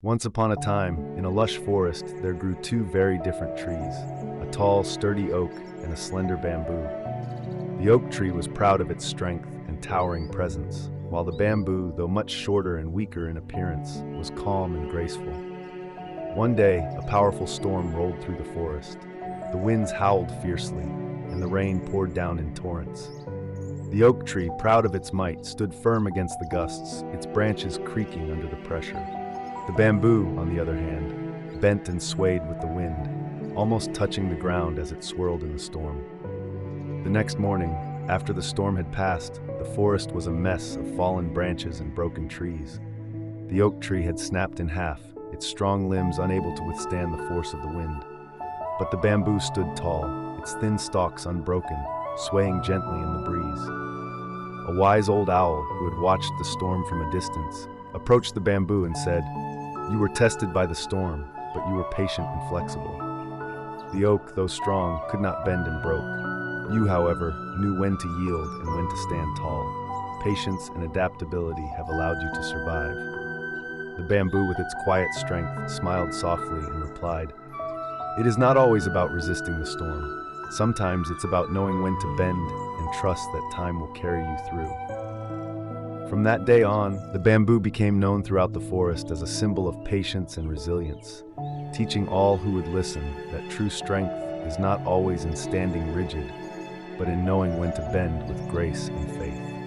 Once upon a time, in a lush forest, there grew two very different trees, a tall, sturdy oak and a slender bamboo. The oak tree was proud of its strength and towering presence, while the bamboo, though much shorter and weaker in appearance, was calm and graceful. One day, a powerful storm rolled through the forest. The winds howled fiercely, and the rain poured down in torrents. The oak tree, proud of its might, stood firm against the gusts, its branches creaking under the pressure. The bamboo, on the other hand, bent and swayed with the wind, almost touching the ground as it swirled in the storm. The next morning, after the storm had passed, the forest was a mess of fallen branches and broken trees. The oak tree had snapped in half, its strong limbs unable to withstand the force of the wind. But the bamboo stood tall, its thin stalks unbroken, swaying gently in the breeze. A wise old owl, who had watched the storm from a distance, approached the bamboo and said, "You were tested by the storm, but you were patient and flexible. The oak, though strong, could not bend and broke. You, however, knew when to yield and when to stand tall. Patience and adaptability have allowed you to survive." The bamboo, with its quiet strength, smiled softly and replied, "It is not always about resisting the storm. Sometimes it's about knowing when to bend and trust that time will carry you through." From that day on, the bamboo became known throughout the forest as a symbol of patience and resilience, teaching all who would listen that true strength is not always in standing rigid, but in knowing when to bend with grace and faith.